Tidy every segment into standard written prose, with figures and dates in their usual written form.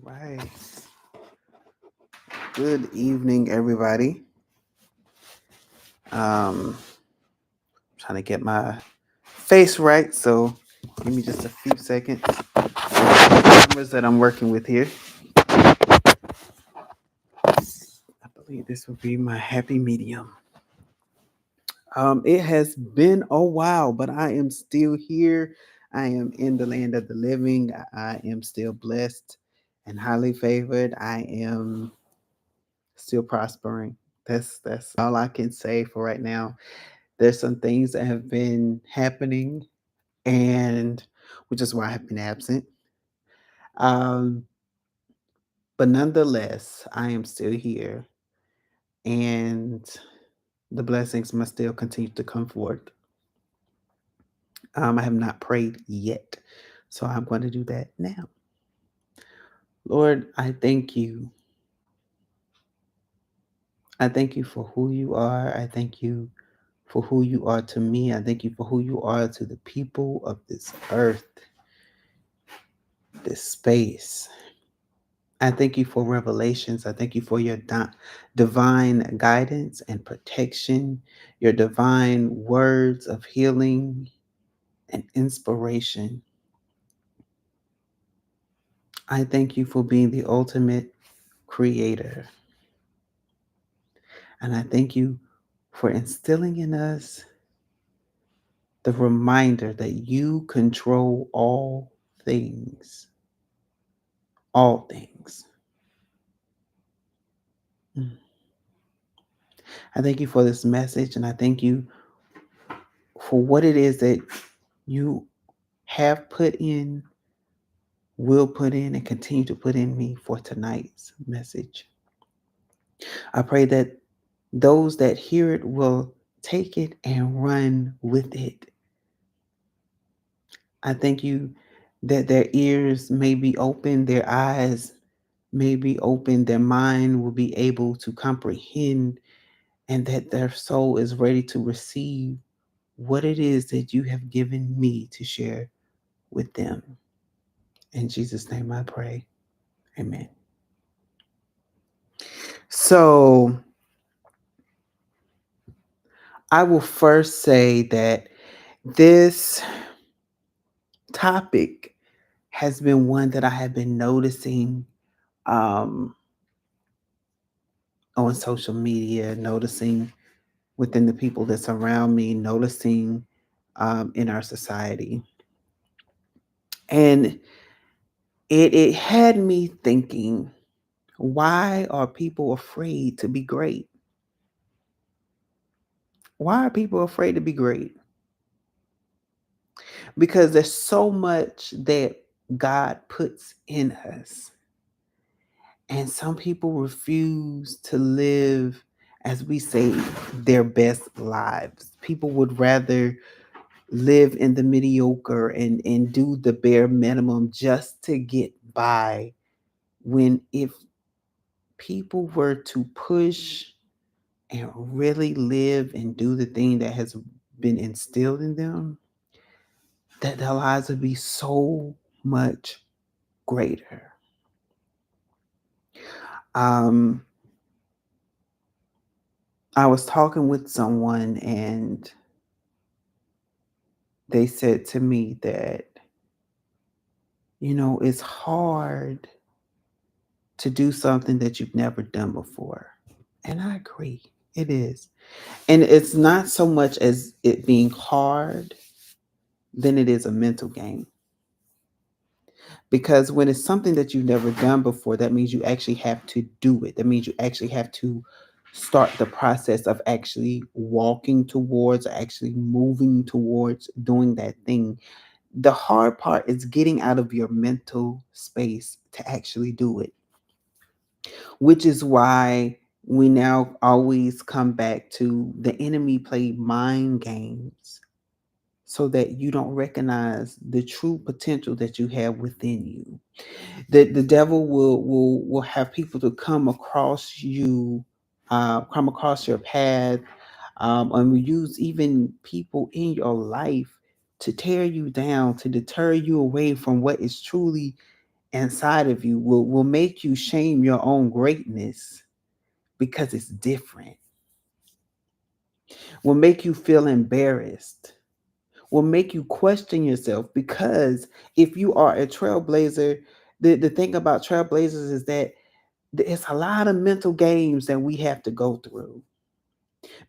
Right. Good evening, everybody. Trying to get my face right, so give me just a few seconds. Cameras that I'm working with here. I believe this will be my happy medium. It has been a while, but I am still here. I am in the land of the living. I am still blessed and highly favored. I am still prospering. That's all I can say for right now. There's some things that have been happening, and which is why I've been absent. Um, but nonetheless, I am still here, and the blessings must still continue to come forth. I have not prayed yet, so I'm going to do that now. Lord, I thank you. I thank you for who you are. I thank you for who you are to me. I thank you for who you are to the people of this earth, this space. I thank you for revelations. I thank you for your divine guidance and protection, your divine words of healing and inspiration. I thank you for being the ultimate creator. And I thank you for instilling in us the reminder that you control all things. All things. Mm. I thank you for this message, and I thank you for what it is that you have put in, will put in, and continue to put in me for tonight's message. I pray that those that hear it will take it and run with it. I thank you that their ears may be open, their eyes may be open, their mind will be able to comprehend, and that their soul is ready to receive what it is that you have given me to share with them. In Jesus' name I pray. Amen. So I will first say that this topic has been one that I have been noticing um, on social media, noticing within the people that surround me, noticing in our society. And it had me thinking, why are people afraid to be great? Why are people afraid to be great? Because there's so much that God puts in us. And some people refuse to live, as we say, their best lives. People would rather live in the mediocre and do the bare minimum just to get by. When if people were to push and really live and do the thing that has been instilled in them, that their lives would be so much greater. Um, I was talking with someone and they said to me that, it's hard to do something that you've never done before. And I agree, it is. And it's not so much as it being hard than it is a mental game. Because when it's something that you've never done before, that means you actually have to do it. That means you actually have to start the process of actually walking towards, actually moving towards doing that thing. The hard part is getting out of your mental space to actually do it, which is why we now always come back to the enemy play mind games so that you don't recognize the true potential that you have within you. The devil will have people to come across you, come across your path, and will use even people in your life to tear you down, to deter you away from what is truly inside of you will make you shame your own greatness because it's different, will make you feel embarrassed, will make you question yourself. Because if you are a trailblazer, the thing about trailblazers is that it's a lot of mental games that we have to go through.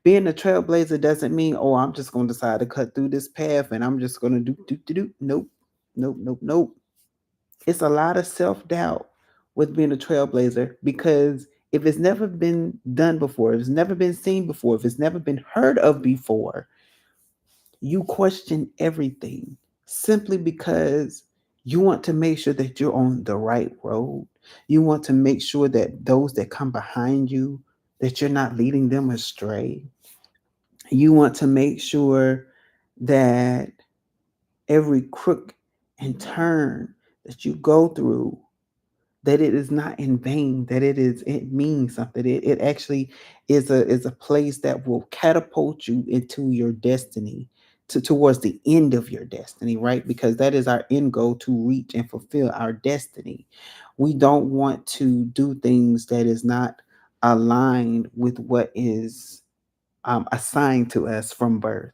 Being a trailblazer doesn't mean, oh, I'm just going to decide to cut through this path and I'm just going to do. Nope, nope, nope, nope. It's a lot of self doubt with being a trailblazer, because if it's never been done before, if it's never been seen before, if it's never been heard of before, you question everything simply because you want to make sure that you're on the right road. You want to make sure that those that come behind you, that you're not leading them astray. You want to make sure that every crook and turn that you go through, that it is not in vain, that it means something. It actually is a place that will catapult you into your destiny, towards the end of your destiny, right? Because that is our end goal, to reach and fulfill our destiny. We don't want to do things that is not aligned with what is assigned to us from birth.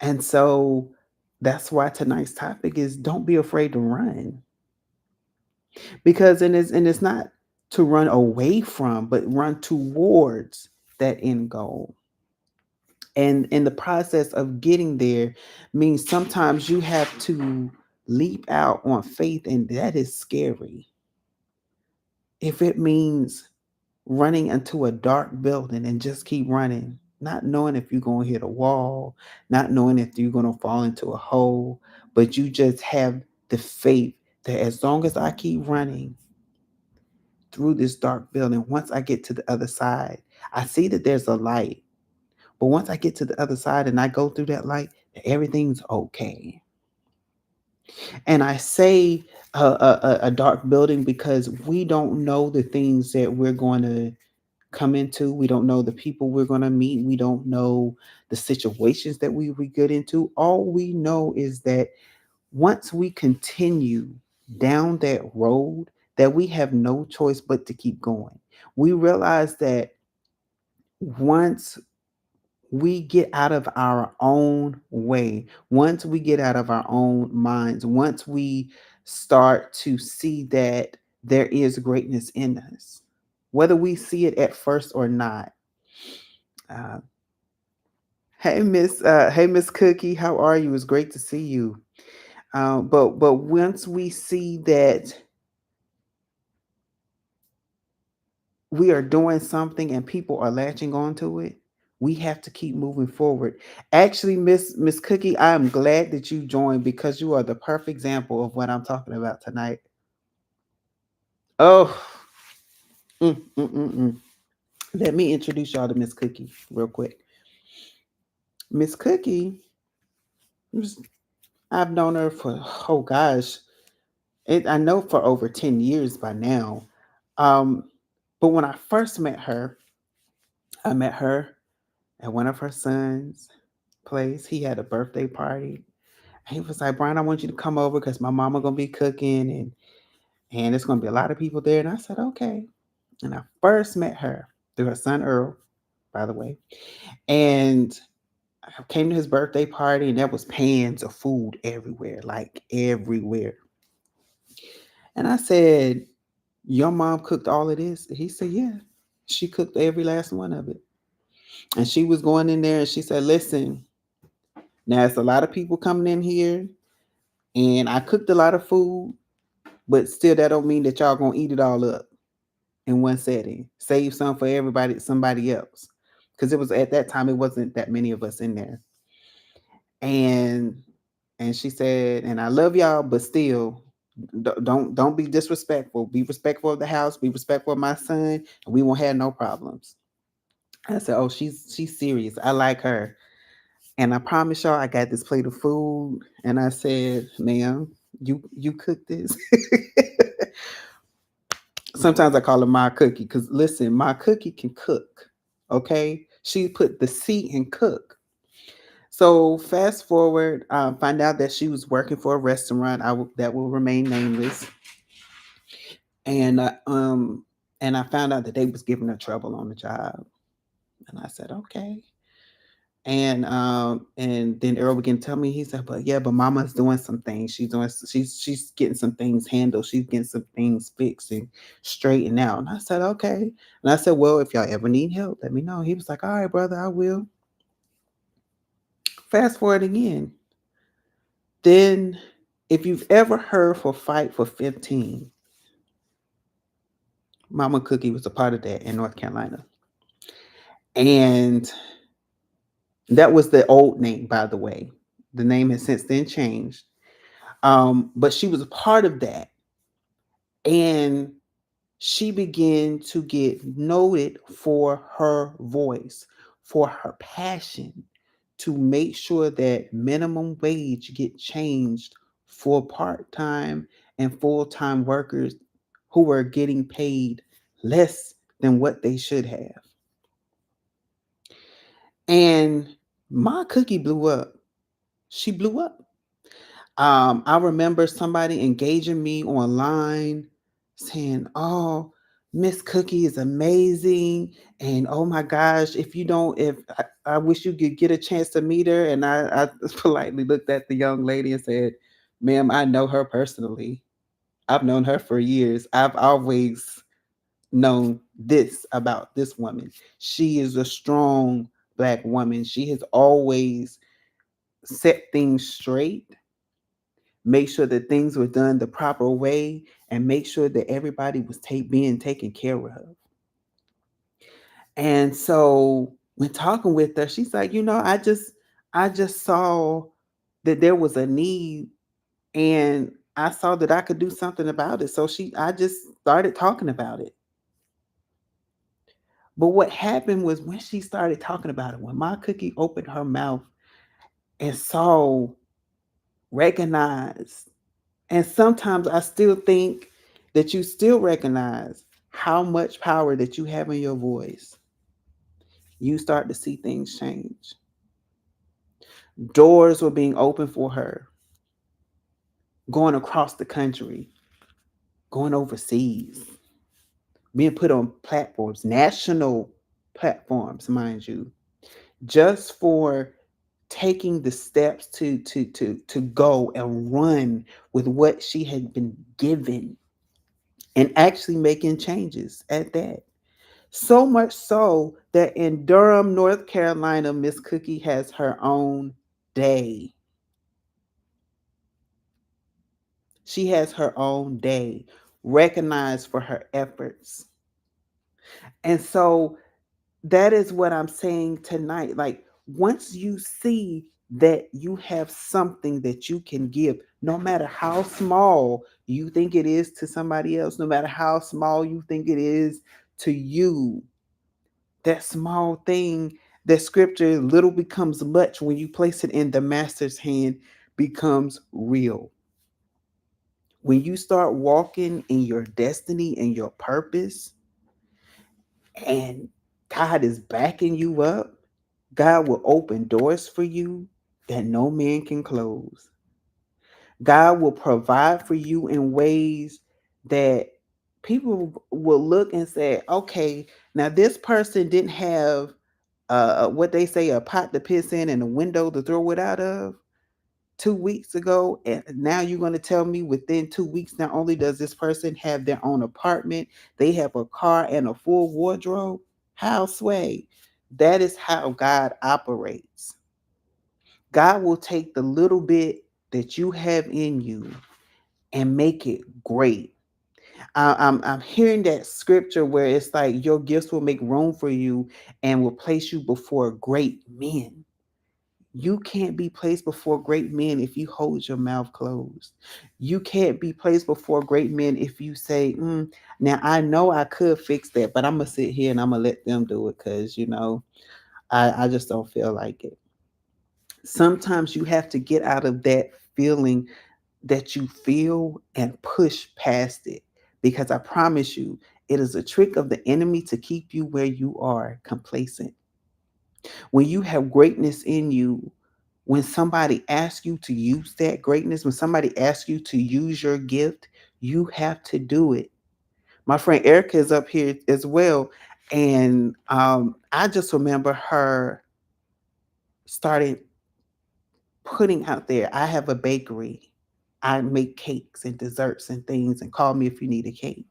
And so that's why tonight's topic is, don't be afraid to run. Because and it's not to run away from, but run towards that end goal. And in the process of getting there means sometimes you have to leap out on faith, and that is scary. If it means running into a dark building and just keep running, not knowing if you're going to hit a wall, not knowing if you're going to fall into a hole, but you just have the faith that as long as I keep running through this dark building, once I get to the other side, I see that there's a light. But once I get to the other side and I go through that light, everything's okay. And I say a dark building because we don't know the things that we're going to come into. We don't know the people we're going to meet. We don't know the situations that we would get into. All we know is that once we continue down that road, that we have no choice but to keep going. We realize that once we get out of our own way, once we get out of our own minds, once we start to see that there is greatness in us, whether we see it at first or not. Uh, hey Miss Cookie, how are you? It's great to see you. But once we see that we are doing something and people are latching on to it, we have to keep moving forward. Actually, Miss Cookie, I am glad that you joined, because you are the perfect example of what I'm talking about tonight. Oh, mm. Let me introduce y'all to Miss Cookie real quick. Miss Cookie, I've known her for, oh gosh, I know for over 10 years by now. Um, but when I first met her, I met her at one of her sons' place. He had a birthday party. He was like, Brian, I want you to come over because my mama gonna be cooking, and it's gonna be a lot of people there. And I said, okay. And I first met her through her son Earl, by the way. And I came to his birthday party, and there was pans of food everywhere, like everywhere. And I said, your mom cooked all of this? He said, yeah. She cooked every last one of it. And she was going in there and she said, listen, now it's a lot of people coming in here, and I cooked a lot of food, but still that don't mean that y'all gonna eat it all up in one setting. Save some for everybody, somebody else. Because it was at that time, it wasn't that many of us in there. And she said, and I love y'all, but still, don't be disrespectful. Be respectful of the house. Be respectful of my son, and we won't have no problems. I said, oh, she's serious. I like her. And I promise y'all, I got this plate of food, and I said, ma'am, you cook this. Sometimes I call her my cookie, because listen, my cookie can cook. Okay, she put the C in cook. So fast forward, find out that she was working for a restaurant. That will remain nameless, and I found out that they was giving her trouble on the job, and I said okay. And then Earl began to tell me, he said, but yeah, but mama's doing some things. She's getting some things handled. She's getting some things fixed and straightened out. And I said, okay. And I said, well, if y'all ever need help, let me know. He was like, all right, brother, I will. Fast forward again. Then if you've ever heard for Fight for 15, Mama Cookie was a part of that in North Carolina. And that was the old name, by the way. The name has since then changed. But she was a part of that. And she began to get noted for her voice, for her passion to make sure that minimum wage get changed for part-time and full-time workers who were getting paid less than what they should have. And my cookie blew up. She blew up. I remember somebody engaging me online saying, "Oh, Miss Cookie is amazing." And oh my gosh, if you don't, if I wish you could get a chance to meet her. And I politely looked at the young lady and said, "Ma'am, I know her personally. I've known her for years. I've always known this about this woman. She is a strong Black woman. She has always set things straight, make sure that things were done the proper way, and make sure that everybody was being taken care of." And so when talking with her, she's like, I just saw that there was a need, and I saw that I could do something about it. So I just started talking about it. But what happened was when she started talking about it, when my cookie opened her mouth and saw, recognized, and sometimes I still think that you still recognize how much power that you have in your voice, you start to see things change. Doors were being opened for her, going across the country, going overseas, being put on platforms, national platforms, mind you, just for taking the steps to go and run with what she had been given and actually making changes at that. So much so that in Durham, North Carolina, Miss Cookie has her own day. She has her own day, recognized for her efforts. And so that is what I'm saying tonight. Like, once you see that you have something that you can give, no matter how small you think it is to somebody else, no matter how small you think it is to you, that small thing, that scripture, little becomes much when you place it in the master's hand, becomes real. When you start walking in your destiny and your purpose, and God is backing you up, God will open doors for you that no man can close. God will provide for you in ways that people will look and say, okay, now this person didn't have what they say, a pot to piss in and a window to throw it out of 2 weeks ago. And now you're going to tell me within 2 weeks, not only does this person have their own apartment, they have a car and a full wardrobe. How sway? That is how God operates. God will take the little bit that you have in you and make it great. I'm hearing that scripture where it's like your gifts will make room for you and will place you before great men. You can't be placed before great men if you hold your mouth closed. You can't be placed before great men if you say, now I know I could fix that, but I'm going to sit here and I'm going to let them do it because, I just don't feel like it. Sometimes you have to get out of that feeling that you feel and push past it, because I promise you, it is a trick of the enemy to keep you where you are, complacent. When you have greatness in you, when somebody asks you to use that greatness, when somebody asks you to use your gift, you have to do it. My friend Erica is up here as well. And I just remember her started putting out there, I have a bakery. I make cakes and desserts and things, and call me if you need a cake.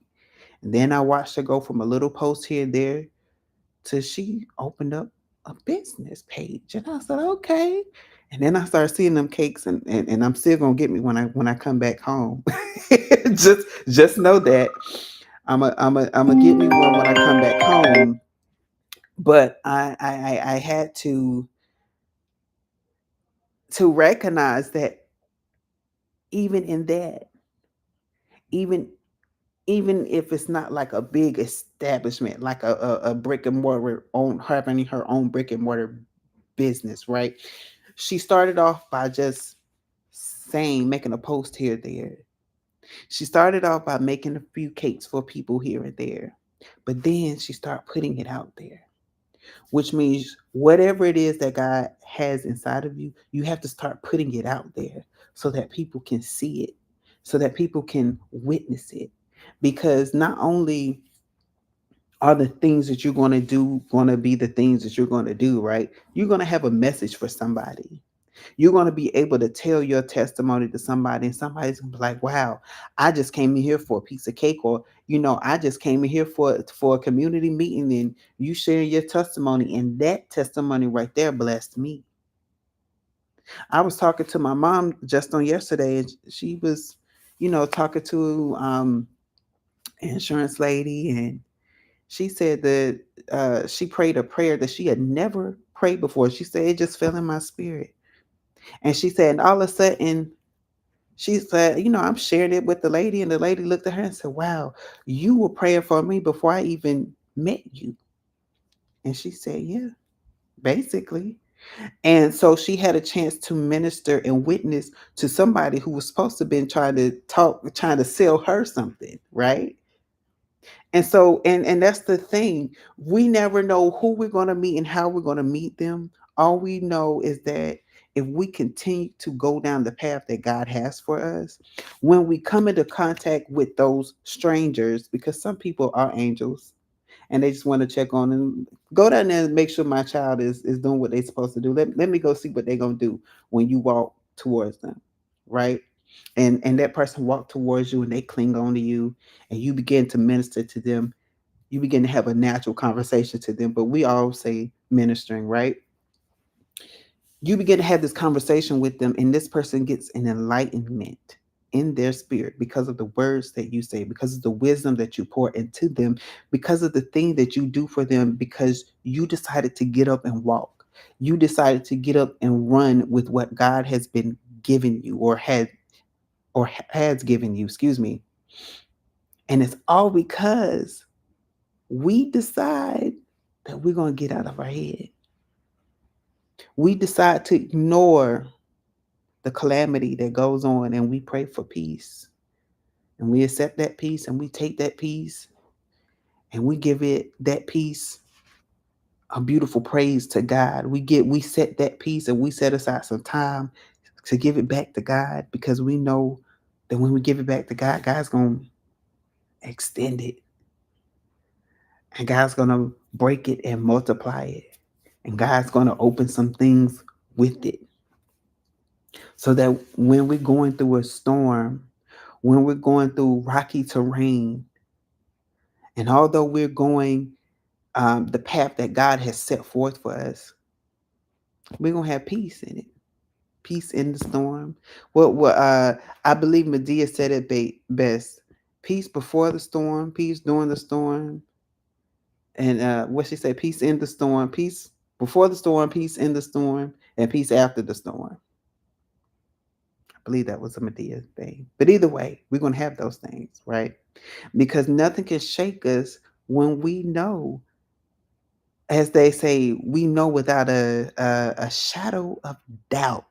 And then I watched her go from a little post here and there till she opened up a business page. And I said, okay. And then I started seeing them cakes, and I'm still gonna get me when I come back home. just know that I'm a get me one when I come back home. But I had to recognize that even in that, even even if it's not like a big establishment, like a brick and mortar own having her own brick and mortar business, right? She started off by just saying, making a post here, there. She started off by making a few cakes for people here and there. But then she started putting it out there, which means whatever it is that God has inside of you, you have to start putting it out there so that people can see it, so that people can witness it. Because not only are the things that you're going to do going to be the things that you're going to do, right? You're going to have a message for somebody. You're going to be able to tell your testimony to somebody, and somebody's going to be like, wow, I just came in here for a piece of cake, or, I just came in here for a community meeting, and you sharing your testimony, and that testimony right there blessed me. I was talking to my mom just on yesterday, and she was, talking to insurance lady, and she said that she prayed a prayer that she had never prayed before. She said it just fell in my spirit. And she said, and all of a sudden, she said, I'm sharing it with the lady. And the lady looked at her and said, wow, you were praying for me before I even met you. And she said, yeah, basically. And so she had a chance to minister and witness to somebody who was supposed to have been trying to sell her something, right? And so, and that's the thing. We never know who we're going to meet and how we're going to meet them. All we know is that if we continue to go down the path that God has for us, when we come into contact with those strangers, because some people are angels and they just want to check on them, go down there and make sure my child is doing what they're supposed to do. Let me go see what they're going to do when you walk towards them, right? And that person walk towards you and they cling on to you, and you begin to minister to them. You begin to have a natural conversation to them, but we all say ministering, right? You begin to have this conversation with them, and this person gets an enlightenment in their spirit because of the words that you say, because of the wisdom that you pour into them, because of the thing that you do for them, because you decided to get up and walk. You decided to get up and run with what God has been giving you, or has given you, excuse me. And it's all because we decide that we're going to get out of our head. We decide to ignore the calamity that goes on, and we pray for peace. And we accept that peace, and we take that peace, and we give it that peace a beautiful praise to God. We set that peace, and we set aside some time to give it back to God, because we know that when we give it back to God, God's going to extend it, and God's going to break it and multiply it. And God's going to open some things with it. So that when we're going through a storm, when we're going through rocky terrain, and although we're going the path that God has set forth for us, we're going to have peace in it. Peace in the storm. I believe Medea said it best. Peace before the storm, peace during the storm, and what she said, peace in the storm, peace before the storm, peace in the storm, and peace after the storm. I believe that was a Medea thing. But either way, we're going to have those things, right? Because nothing can shake us when we know, as they say, we know without a shadow of doubt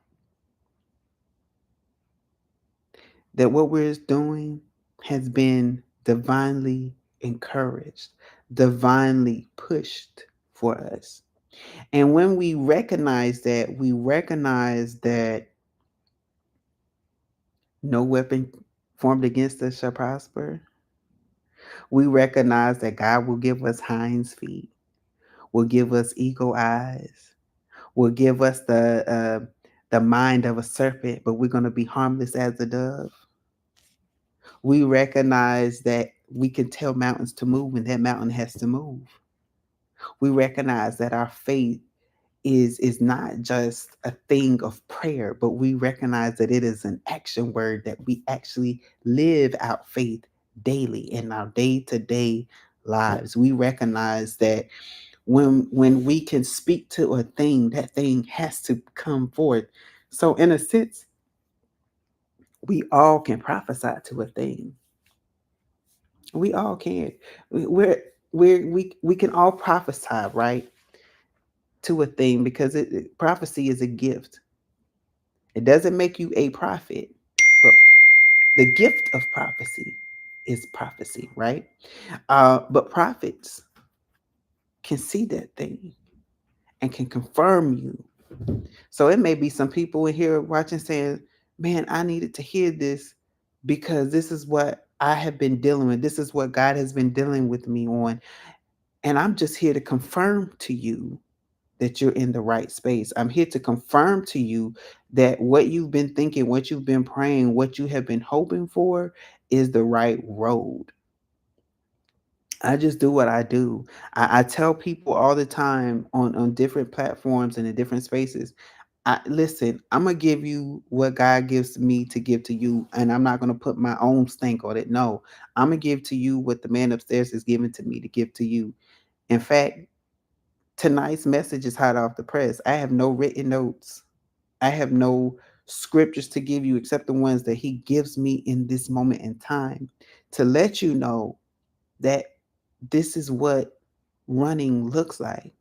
that what we're doing has been divinely encouraged, divinely pushed for us. And when we recognize that no weapon formed against us shall prosper. We recognize that God will give us hinds feet, will give us eagle eyes, will give us the mind of a serpent, but we're going to be harmless as a dove. We recognize that we can tell mountains to move, and that mountain has to move. We recognize that our faith is not just a thing of prayer, but we recognize that it is an action word that we actually live out faith daily in our day-to-day lives. We recognize that when we can speak to a thing, that thing has to come forth. So in a sense, we all can prophesy to a thing. We all can. We're we can all prophesy, right, to a thing because prophecy is a gift. It doesn't make you a prophet, but the gift of prophecy is prophecy, right? But prophets can see that thing and can confirm you. So it may be some people in here watching saying, man, I needed to hear this because this is what I have been dealing with. This is what God has been dealing with me on. And I'm just here to confirm to you that you're in the right space. I'm here to confirm to you that what you've been thinking, what you've been praying, what you have been hoping for is the right road. I just do what I do. I tell people all the time on different platforms and in different spaces. Listen, I'm gonna give you what God gives me to give to you, and I'm not gonna put my own stank on it. No, I'm gonna give to you what the man upstairs is giving to me to give to you. In fact, tonight's message is hot off the press. I have no written notes. I have no scriptures to give you except the ones that he gives me in this moment in time to let you know that this is what running looks like.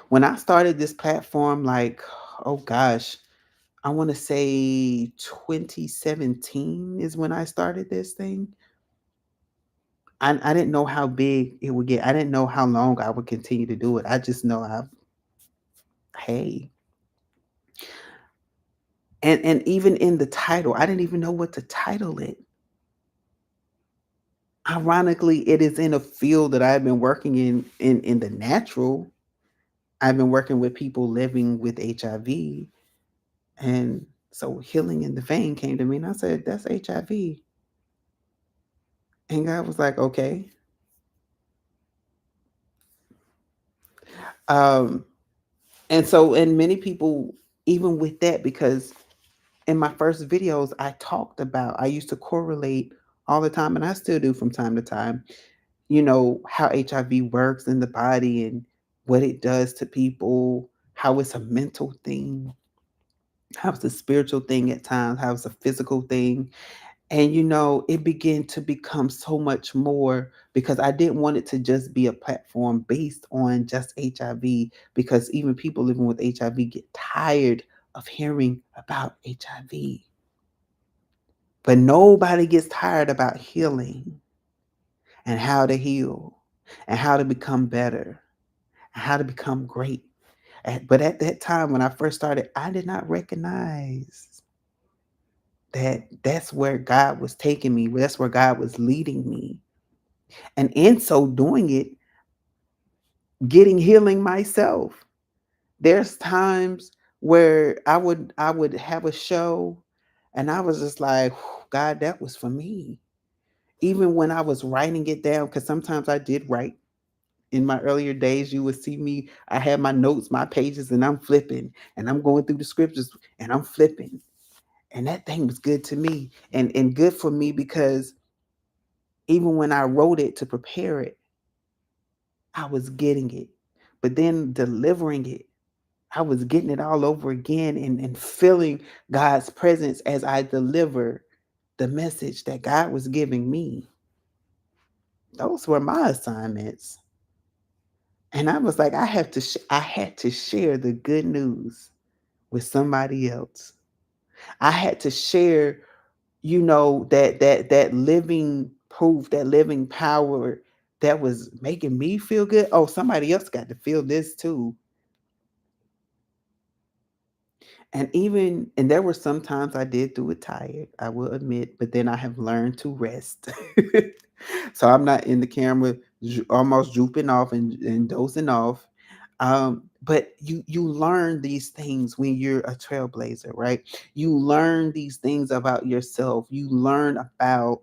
When I started this platform, like, oh gosh, I want to say 2017 is when I started this thing. I didn't know how big it would get. I didn't know how long I would continue to do it. I just know hey, and even in the title, I didn't even know what to title it. Ironically, it is in a field that I've been working in the natural. I've been working with people living with HIV, and so healing in the vein came to me, and I said, "That's HIV." And God was like, "Okay." Um, and many people, even with that, because in my first videos, I used to correlate all the time, and I still do from time to time, how HIV works in the body and what it does to people, how it's a mental thing, how it's a spiritual thing at times, how it's a physical thing. And it began to become so much more because I didn't want it to just be a platform based on just HIV, because even people living with HIV get tired of hearing about HIV. But nobody gets tired about healing and how to heal and how to become better and how to become great. But at that time when I first started, I did not recognize that that's where God was taking me. That's where God was leading me. And in so doing it, getting healing myself. There's times where I would have a show and I was just like, God, that was for me. Even when I was writing it down, because sometimes I did write in my earlier days, you would see me, I had my notes, my pages, and I'm flipping and I'm going through the scriptures and I'm flipping. And that thing was good to me and good for me because even when I wrote it to prepare it, I was getting it. But then delivering it, I was getting it all over again and feeling God's presence as I deliver the message that God was giving me. Those were my assignments. And I was like, I had to share the good news with somebody else. I had to share, that living proof, that living power that was making me feel good. Oh, somebody else got to feel this too. And there were some times I did do it tired, I will admit, but then I have learned to rest. So I'm not in the camera almost drooping off and dozing off. But you learn these things when you're a trailblazer, right? You learn these things about yourself. You learn about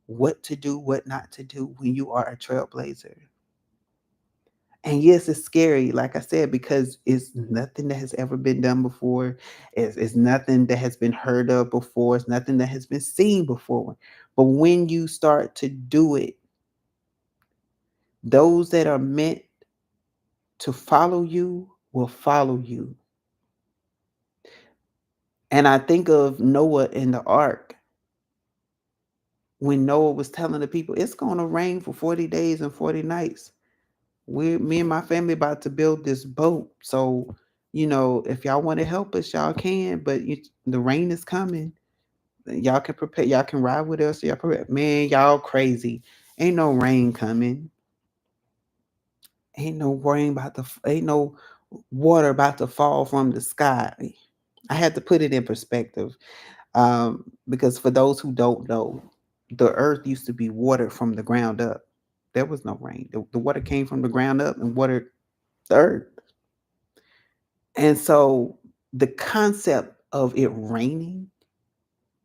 what to do, what not to do when you are a trailblazer. And yes, it's scary, like I said, because it's nothing that has ever been done before. It's nothing that has been heard of before. It's nothing that has been seen before. But when you start to do it, those that are meant to follow you will follow you. And I think of Noah in the ark when Noah was telling the people, it's going to rain for 40 days and 40 nights. Me and my family about to build this boat. So, if y'all want to help us, y'all can, but the rain is coming. Y'all can prepare, y'all can ride with us. Y'all prepare. Man, y'all crazy. Ain't no rain coming. Ain't no water about to fall from the sky. I had to put it in perspective. Because for those who don't know, the earth used to be watered from the ground up. There was no rain. The water came from the ground up and watered the earth. And so the concept of it raining,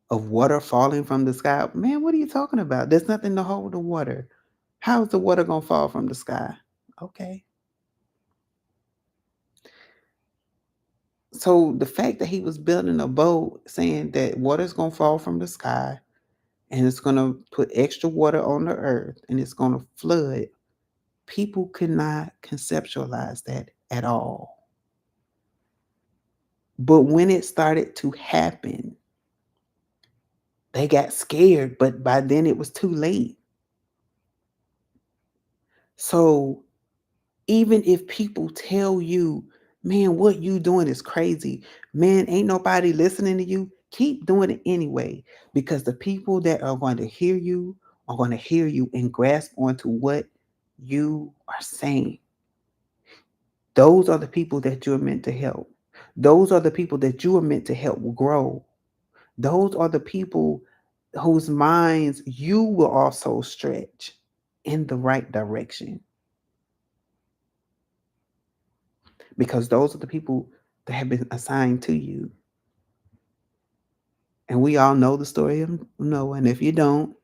of water falling from the sky, man, what are you talking about? There's nothing to hold the water. How's the water going to fall from the sky? Okay. So the fact that he was building a boat saying that water's going to fall from the sky and it's going to put extra water on the earth and it's going to flood, people could not conceptualize that at all. But when it started to happen, they got scared, but by then it was too late. So even if people tell you, man, what you doing is crazy, man, ain't nobody listening to you, keep doing it anyway. Because the people that are going to hear you are going to hear you and grasp onto what you are saying. Those are the people that you're meant to help. Those are the people that you are meant to help grow. Those are the people whose minds you will also stretch in the right direction, because those are the people that have been assigned to you. And we all know the story of Noah. And if you don't,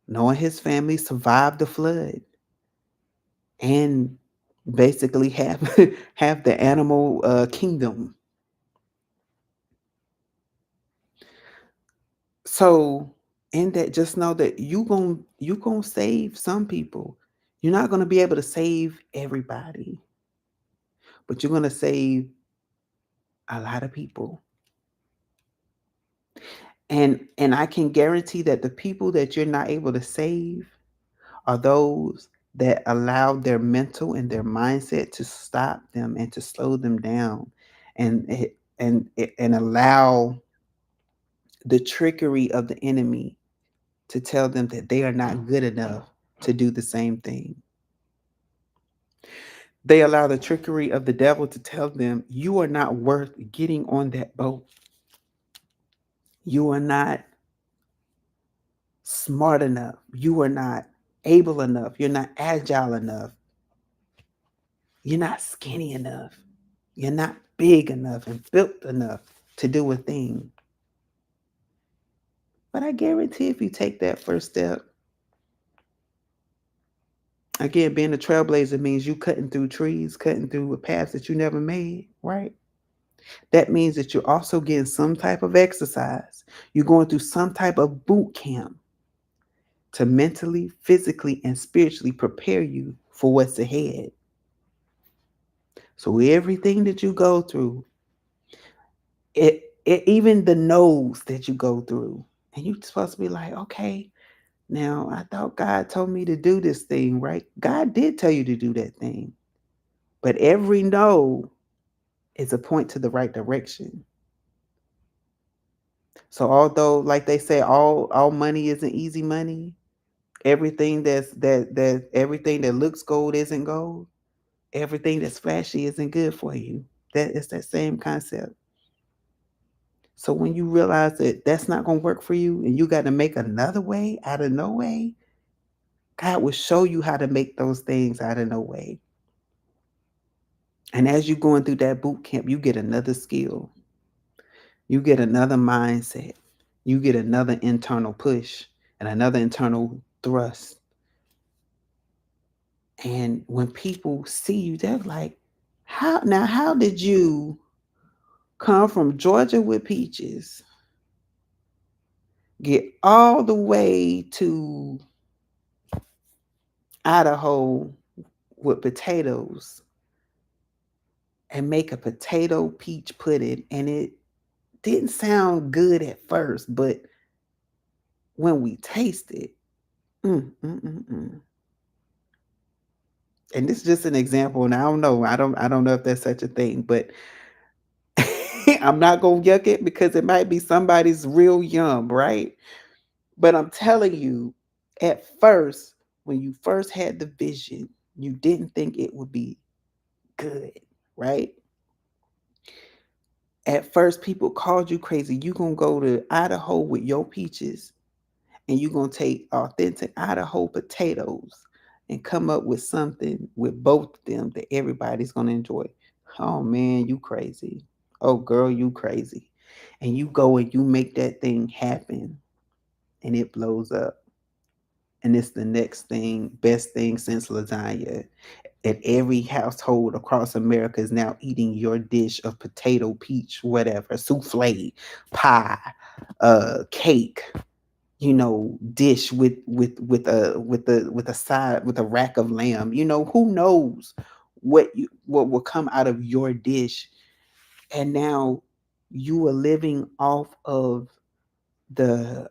Noah and his family survived the flood and basically have have the animal kingdom. So in that, just know that you gonna save some people. You're not gonna be able to save everybody, but you're gonna save a lot of people. And I can guarantee that the people that you're not able to save are those that allow their mental and their mindset to stop them and to slow them down, and allow the trickery of the enemy to tell them that they are not good enough to do the same thing. They allow the trickery of the devil to tell them you are not worth getting on that boat. You are not smart enough. You are not able enough. You're not agile enough. You're not skinny enough. You're not big enough and built enough to do a thing. But I guarantee if you take that first step, again, being a trailblazer means you cutting through trees, cutting through a path that you never made, right? That means that you're also getting some type of exercise. You're going through some type of boot camp to mentally, physically, and spiritually prepare you for what's ahead. So everything that you go through, it even the no's that you go through, and you're supposed to be like, okay, now I thought God told me to do this thing, right? God did tell you to do that thing, but every no is a point to the right direction. So although, like they say, all money isn't easy money, Everything that looks gold isn't gold. Everything that's flashy isn't good for you. That is that same concept. So when you realize that that's not going to work for you and you got to make another way out of no way, God will show you how to make those things out of no way. And as you're going through that boot camp, you get another skill. You get another mindset. You get another internal push and another internal thrust. And when people see you, they're like, how did you come from Georgia with peaches, get all the way to Idaho with potatoes and make a potato peach pudding? And it didn't sound good at first, but when we tasted, mm, mm, mm, mm. And this is just an example, and I don't know, I don't know if that's such a thing, but I'm not gonna yuck it because it might be somebody's real yum, right? But I'm telling you, at first, when you first had the vision, you didn't think it would be good, right? At first, people called you crazy. You gonna go to Idaho with your peaches, and you gonna take authentic Idaho potatoes and come up with something with both of them that everybody's gonna enjoy. Oh man, you crazy. Oh girl, you crazy. And you go and you make that thing happen, and it blows up. And it's the next thing, best thing since lasagna. And every household across America is now eating your dish of potato, peach, whatever, souffle, pie, cake, dish with a side with a rack of lamb. Who knows what will come out of your dish. And now you are living off of the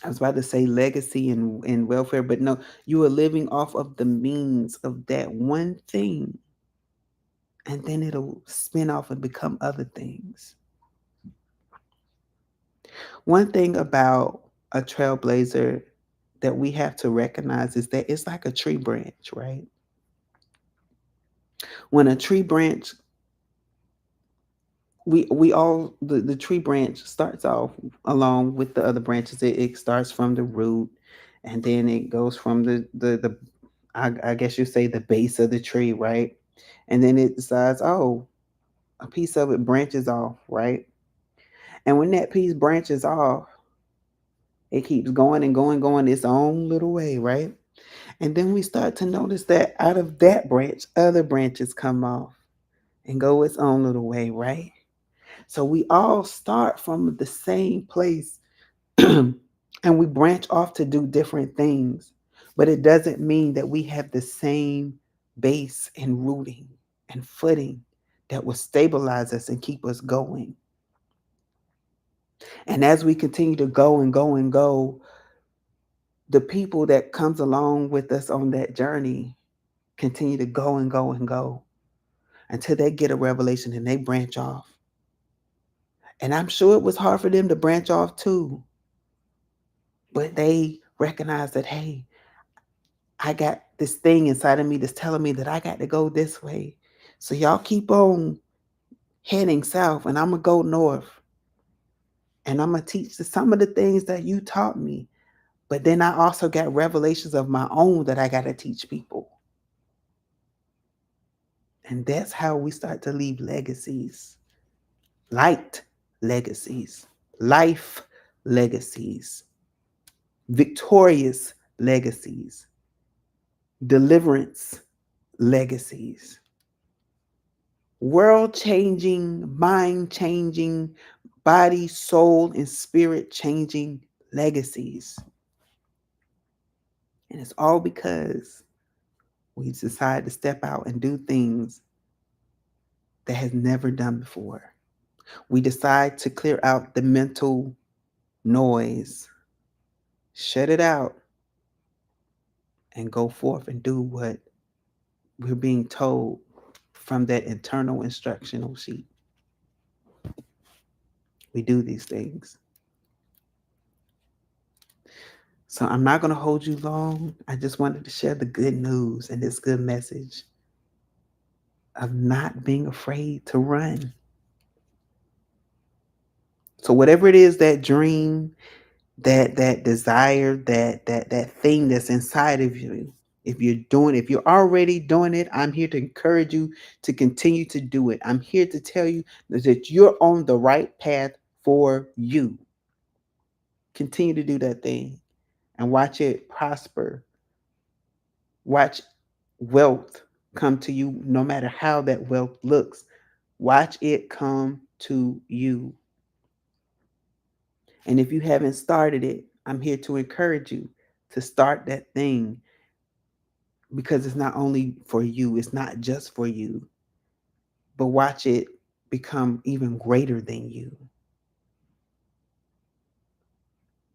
I was about to say legacy and welfare, but no, you are living off of the means of that one thing, and then it'll spin off and become other things. One thing about a trailblazer that we have to recognize is that it's like a tree branch, right? When a tree branch, we all the tree branch starts off along with the other branches. It starts from the root, and then it goes from the I guess you say the base of the tree, right? And then it decides, oh, a piece of it branches off, right? And when that piece branches off, it keeps going and going, going its own little way, right? And then we start to notice that out of that branch, other branches come off and go its own little way, right? So we all start from the same place and we branch off to do different things. But it doesn't mean that we have the same base and rooting and footing that will stabilize us and keep us going. And as we continue to go and go and go, the people that comes along with us on that journey continue to go and go and go until they get a revelation and they branch off. And I'm sure it was hard for them to branch off too, but they recognize that, hey, I got this thing inside of me that's telling me that I got to go this way. So y'all keep on heading south, and I'm going to go north. And I'm going to teach some of the things that you taught me. But then I also got revelations of my own that I got to teach people. And that's how we start to leave legacies, light legacies, life legacies, victorious legacies, deliverance legacies, world changing, mind changing, body, soul, and spirit changing legacies. And it's all because we decide to step out and do things that has never done before. We decide to clear out the mental noise, shut it out, and go forth and do what we're being told from that internal instructional sheet. We do these things. So I'm not going to hold you long. I just wanted to share the good news and this good message of not being afraid to run. So whatever it is, that dream, that desire, that thing that's inside of you, if you're already doing it, I'm here to encourage you to continue to do it. I'm here to tell you that you're on the right path for you. Continue to do that thing and watch it prosper. Watch wealth come to you no matter how that wealth looks. Watch it come to you. And if you haven't started it, I'm here to encourage you to start that thing, because it's not only for you, it's not just for you, but watch it become even greater than you.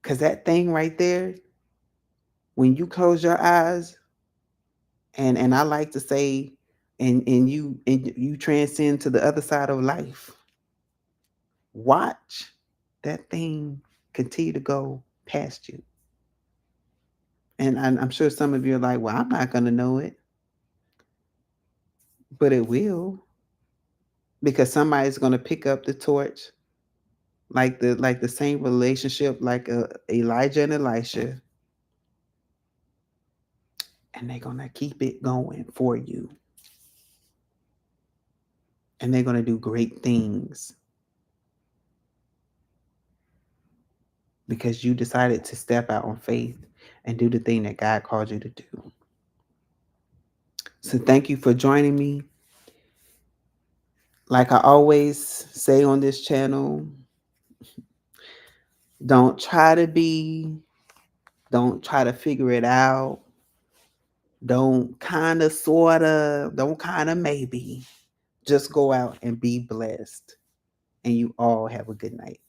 Because that thing right there, when you close your eyes, and I like to say, and you transcend to the other side of life, watch that thing continue to go past you. And I'm sure some of you are like, well, I'm not going to know it, but it will, because somebody's going to pick up the torch, like the same relationship, like Elijah and Elisha, and they're going to keep it going for you, and they're going to do great things because you decided to step out on faith and do the thing that God called you to do. So thank you for joining me. Like I always say on this channel, don't try to be, don't try to figure it out. Don't kind of, sort of, don't kind of, maybe. Just go out and be blessed. And you all have a good night.